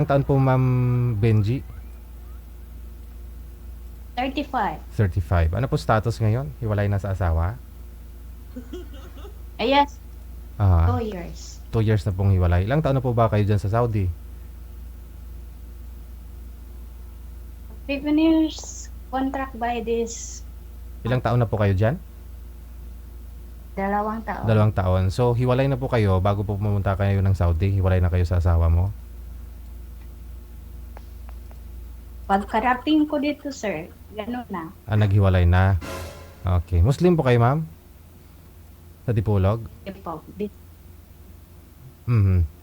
Ilang taon po Ma'am Benji? 35. 35. Ano po status ngayon? Hiwalay na sa asawa? Yes, Ah, 2 years. 2 years na pong hiwalay. Ilang taon na po ba kayo dyan sa Saudi? 7 years contract by this Ilang taon na po kayo dyan? 2 taon. 2 taon. So, hiwalay na po kayo bago po pumunta kayo ng Saudi. Hiwalay na kayo sa asawa mo. Pagkarating ko dito, sir, gano'n na. Naghiwalay na. Okay. Muslim po kayo, ma'am? Sa Dipolog? Po,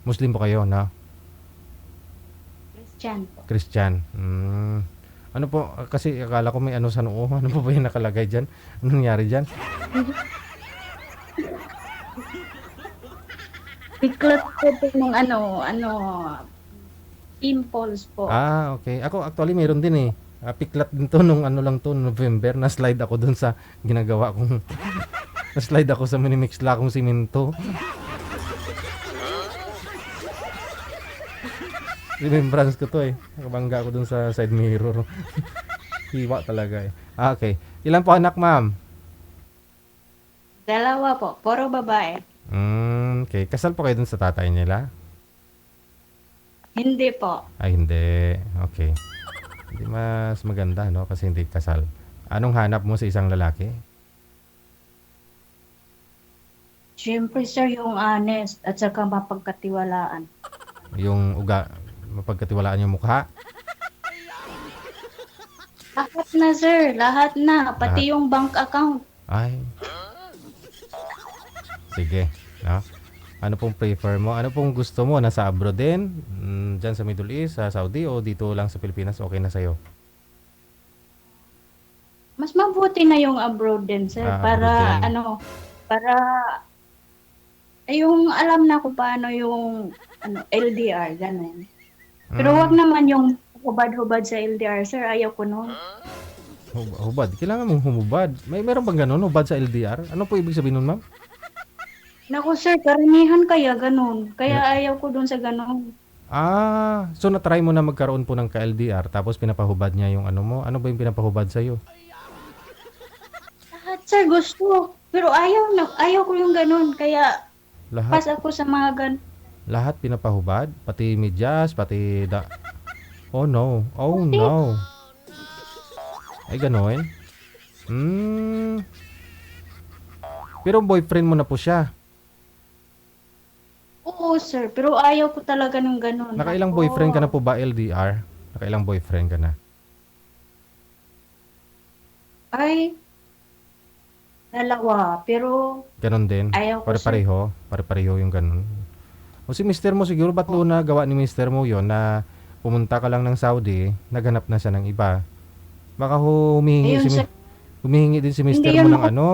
Muslim po kayo, no? Christian po. Christian. Ano po, kasi akala ko may ano sa noo. Ano po ba yung nakalagay dyan? Anong nangyari dyan? Biglat po po ng pimples po. Okay. Ako actually meron din eh. Piklat din to nung ano lang to, November. Na-slide ako dun sa ginagawa kong... Na-slide ako sa minimixla kong simento. Remembrance ko to eh. Nakabangga ako dun sa side mirror. Hiwa talaga eh. Okay. Ilan po anak, ma'am? 2 po, puro babae. Okay. Kasal po kayo dun sa tatay nila? Hindi po. Ay, hindi. Okay. Hindi mas maganda, no? Kasi hindi kasal. Anong hanap mo sa isang lalaki? Siyempre, sir, yung honest at saka mapagkatiwalaan. Yung mapagkatiwalaan yung mukha? Lahat na, sir. Lahat na. Lahat. Pati yung bank account. Ay. Sige. No? Ano pong prefer mo? Ano pong gusto mo? Nasa abroad din? Diyan sa Middle East, sa Saudi, o dito lang sa Pilipinas? Okay na sa'yo? Mas mabuti na yung abroad din, sir. Abroad din. Para yung alam na kung paano yung LDR, ganun. Pero wag naman yung hubad-hubad sa LDR, sir. Ayaw ko nun. Hubad. Kailangan mong humubad. Meron bang ganun? Hubad sa LDR? Ano po ibig sabihin nun, ma'am? Naku, sir, karamihan kaya ganun. Kaya ayaw ko dun sa ganun. So na-try mo na magkaroon po ng ka-LDR tapos pinapahubad niya yung ano mo. Ano ba yung pinapahubad sa'yo? Lahat, sir, gusto. Pero ayaw ko yung ganun. Kaya Lahat? pas ako sa mga ganun. Lahat pinapahubad? Pati medyas, pati Oh no. Oh no. Ay gano'n? Pero boyfriend mo na po siya. Oo, sir. Pero ayaw ko talaga ng ganun. Nakailang Ako, boyfriend ka na po ba, LDR? Nakailang boyfriend ka na? ay, 2. Pero Ganon din? ayaw ko, sir. Pare-pareho? Pare-pareho yung ganon. O si mister mo siguro, ba't luna gawa ni mister mo yon na pumunta ka lang ng Saudi, naghanap na siya ng iba? Baka Ayun, sir. humihingi din si mister Hindi mo yun ng ano?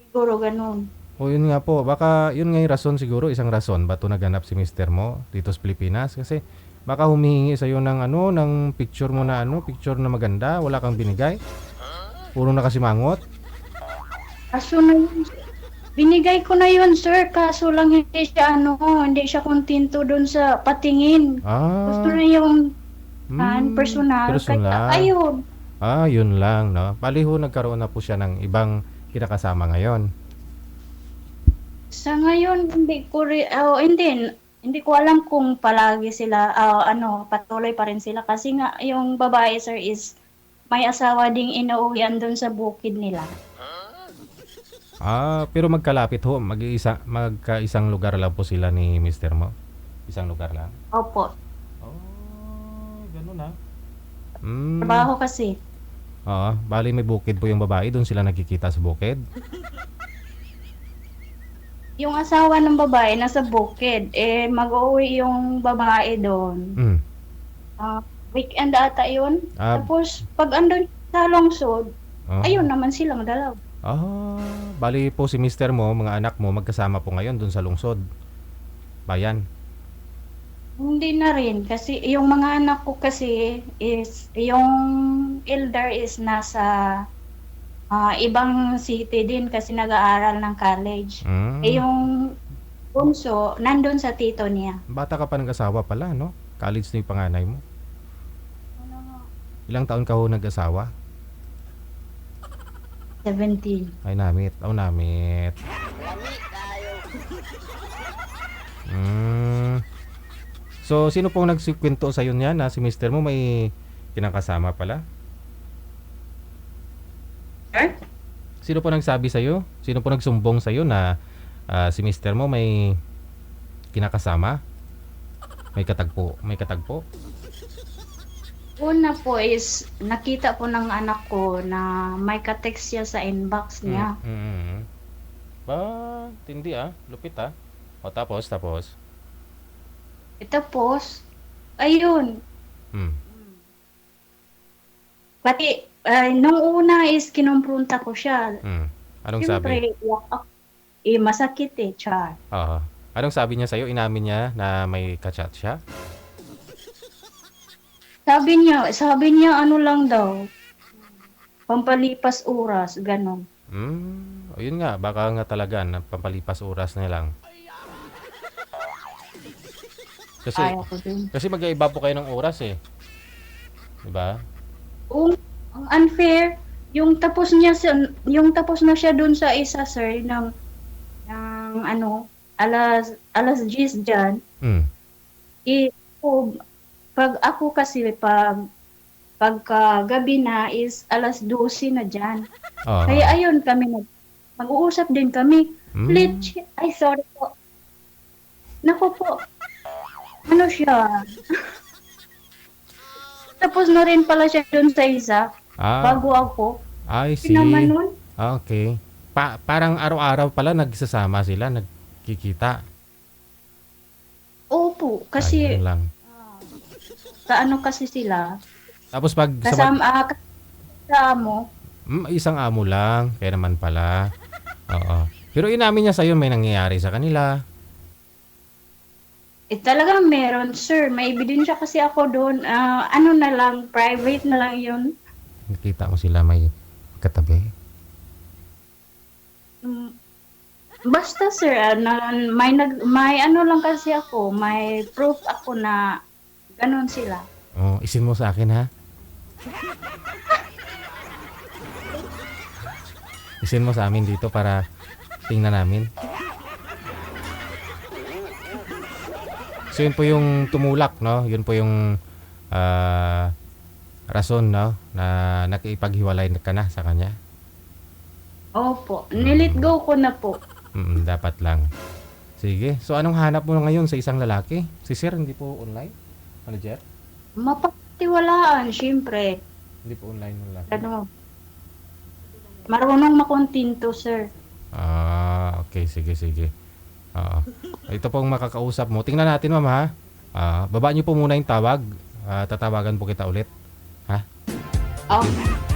siguro ganun. O yun nga po, baka yun nga yung rason siguro, isang rason ba ito naghanap si mister mo dito sa Pilipinas? Kasi baka humihingi sa'yo ng ano, ng picture mo na ano, picture na maganda, wala kang binigay. Puro nakasimangot. Kaso na yun, binigay ko na yun, sir. Kaso lang hindi siya kontento dun sa patingin. Gusto Ah, na yung personal. personal. Kaya, ayun. Yun lang, no? Baliho nagkaroon na po siya ng ibang kinakasama ngayon. Sa ngayon, hindi ko alam kung palagi sila, patuloy pa rin sila. Kasi nga, yung babae, sir, is may asawa ding inuuwian dun sa bukid nila. Pero magkalapit ho, magkaisang lugar lang po sila ni mister mo. Isang lugar lang. Opo. Ganun ah. Trabaho kasi. Oo, bali may bukid po yung babae, doon sila nagkikita sa bukid. Yung asawa ng babae nasa bukid, mag-uwi yung babae doon. Mm. Weekend ata yun. Ah, Tapos, pag andun sa lungsod, oh. ayun naman silang dalaw. Bali po si mister mo, mga anak mo, magkasama po ngayon doon sa lungsod. Bayan. Hindi na rin. Kasi yung mga anak ko kasi is, yung elder is nasa ibang city din kasi nag-aaral ng college. Mm. Yung bunso, nandun sa tito niya. Bata ka pa nag-asawa pala, no? College na yung panganay mo. Ilang taon ka ho nag-asawa? 17. Ay, namit. Oh, namit. Mm. So, sino pong nagsikwento sa'yo niyan na si mister mo may kinakasama pala? Sir? Sino po nagsabi sa'yo? Sino po nagsumbong sa'yo na si mister mo may kinakasama? May katagpo? May katagpo? Una po is, nakita po ng anak ko na may ka-text siya sa inbox niya. Ba, tindi lupit O tapos. Tapos, ayun. Hmm. Pati, nung una is kinumpronta ko siya. Anong sabi? Siyempre, masakit char. Oo. Anong sabi niya sa'yo? Inamin niya na may kachat siya? Sabi niya ano lang daw, pampalipas oras, ganon. O yun nga, baka nga talaga na pampalipas oras na lang. Ayaw ko dun. Kasi mag-iiba po kayo ng oras eh. Diba? Ang unfair, yung tapos na siya dun sa isa, sir, ng alas 10 dyan. Pag ako kasi, pagka-gabi na is alas 12 na dyan. Kaya ayun, mag-uusap din kami. Sorry po. Naku po. Ano siya? Tapos na rin pala siya dun sa isa. Bago ako. I see. Naman nun. Okay. Parang araw-araw pala nagsasama sila, nagkikita. Opo, kasi Ayun lang. sa ano kasi sila. Tapos pag Kasama mo. isang amo lang, kaya naman pala. Oo. Pero inamin niya sa'yo may nangyayari sa kanila. Talagang meron, sir. May ebidensya kasi ako doon. Ano na lang, private na lang yun. Nakita mo sila may katabi. Basta, sir, may ano lang kasi ako, may proof ako na ganun sila. Isin mo sa akin ha. Isin mo sa amin dito para tingnan namin. So yun po yung tumulak, no? Yun po yung rason, no? Na nakipaghiwalay ka na sa kanya. Opo, nilet go ko na po. Dapat lang. Sige. So anong hanap mo ngayon sa isang lalaki? Si sir, hindi po online? Manager? Mapagtiwalaan, syempre. Hindi po online ng lalaki. Marunong makontinto, sir. Okay. Sige. Oo. Ito pong makakausap mo. Tingnan natin, ma'am, ha? Baba niyo po muna yung tawag. Tatawagan po kita ulit. Ha? Okay.